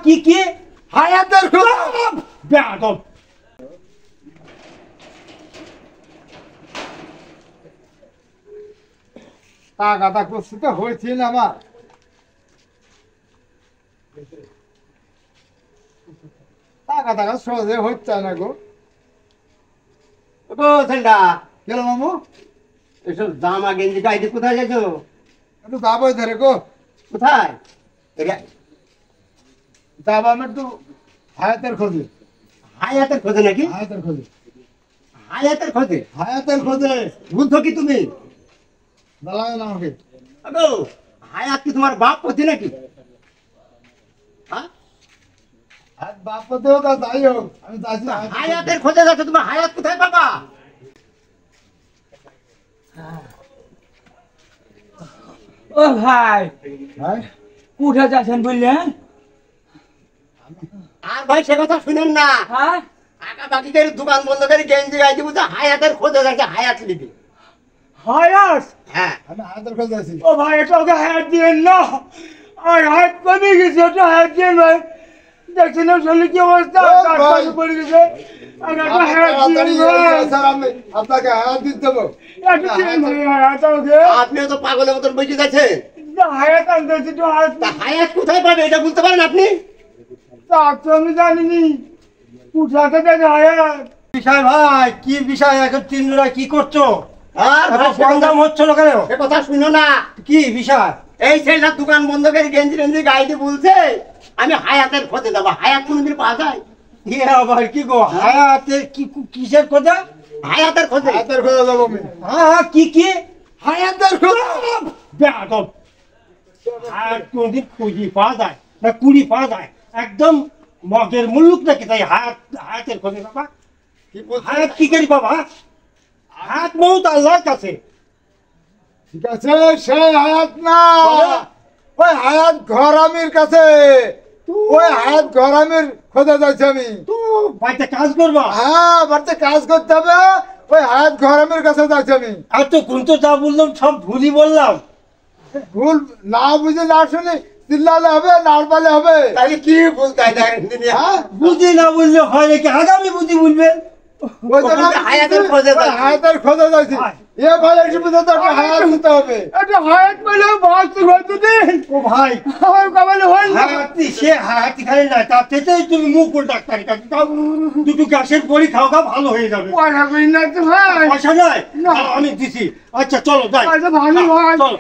কি হায়াতের বেয়াদব টাকাটা করছি তো হয়েছে না আমার টাকা সহজে হচ্ছে না গো সেন্ডা কেন মামু এসব জামা গেঞ্জি গাইতে কোথায় যাচ্ছো? একটু যাবোই ধরে গো কোথায়? যাবো আমি একটু হায়াতের খোঁজে হায়াতের খোঁজে নাকি? হায়াতের খোঁজে হায়াতের খোঁজে হায়াতের খোঁজে বুঝছো কি তুমি? দাঁড়ায় না আমাকে হায়াত কি তোমার বাপ পতি নাকি? হায়াত বাপ পতি হোক আর যাই হোক আমি যাচ্ছি হায়াতের খোঁজে যাচ্ছ, তোমার হায়াত কোথায় পাবা? ও ভাই ভাই কোথায় যাচ্ছেন বললেন? আর ভাই সে কথা শুনেন না, হ্যাঁ আঁকা বাকি করে দোকান বন্ধ করে গেঞ্জি গাইতে বুঝতে হায়াতের খোঁজে যাচ্ছে, হায়াত লিবি। হায়াত? হ্যাঁ আমি হায়াতের খোঁজে আছি ও ভাই এটা ওকে হায়াত দিয়েন না, আর হায়াত কমে গেছে, ওটা হায়াত দিয়ে ভাই দেখছেন শরীর কি অবস্থা, কাঠ পাশে পড়ে গেছে, আর একটা হায়াত দিয়েন ভাই, আমি আপনাকে হায়াত দিতে দেবো একটু দিয়েন ভাই হায়াত ওকে। আপনিও তো পাগলের মতন বসে যাচ্ছেন, হায়াত আনতেছি তো হায়াত, তা হায়াত কোথায় পাবে এটা বলতে পারেন আপনি? তা তো আমি জানিনি কোথাতে গেছে হায়াত। বিষয় ভাই কি বিষয় এখন তিনজনা কি করছো? আর ভাই সে সংগ্রাম কথা- হচ্ছিল কেন? সে কথা শুনো না, কি বিষয়? এই ছেলেটা দোকান বন্ধ করে গেঞ্জি টেঞ্জি গাইতে বলছে আমি হায়াতের খোঁজে যাবো। হায়াত কোনদিন পাওয়া যায়? এ আবার কি গো হায়াতের কি কিসের কথা? হায়াতের খোঁজে হায়াতের খোঁজে যাবো আমি হ্যাঁ কি হায়াতের খোঁজে বেয়াদব হায়াত কোনদিন খুঁজি পাওয়া যায় না কুড়ি পাওয়া যায়, একদম মগের মুল্লুক নাকি তাই হায়াতের খোঁজে বাবা? কি বলছিস? হায়াত কি করি বাবা? হায়াত মৌত আল্লাহর কাছে। ঠিক আছে সেই হায়াত না, ওই হায়াত ঘরামির কাছে, ওই হায়াত ঘরামির খোঁজে যাচ্ছি আমি। তো বাড়িতে কাজ করবা? হ্যাঁ বাড়িতে কাজ করতে হবে, ওই হায়াত ঘরামির কাছে যাচ্ছি আমি। আর তো কোন তো যা বললাম সব ভুলই বললাম। ভুল না বুঝে না শুনে চিল্লালে হবে, নাড়পালে হবে। তাহলে কি বলতে হয় দেখেন দিদি? হ্যাঁ বুঝি না বললে হয় নাকি? আগামী বুঝি বলবেন। ওই জন্য ওখানে হায়াতের খোঁজে ওই যাচ্ছি। হায়াতের খোঁজে যাচ্ছি। এ ভাই একটু বুঝে তো একটা হায়াত দিতে হবে। একটা হায়াত পেলে বাঁচতে ঘরতে দিন, ও ভাই আমার কপালে হয় না। হায়াতি সে হায়াতি খালি না, তার থেকেই তুমি মুকুল ডাক্তারের কাছে যাও, দুটো গ্যাসের বড়ি খাও গা, ভালো হয়ে যাবে। পয়সা করি না তো ভাই, পয়সা নাই? না। আমি দিছি। আচ্ছা চলো যাই। আচ্ছা ভালো ভাই। চলো।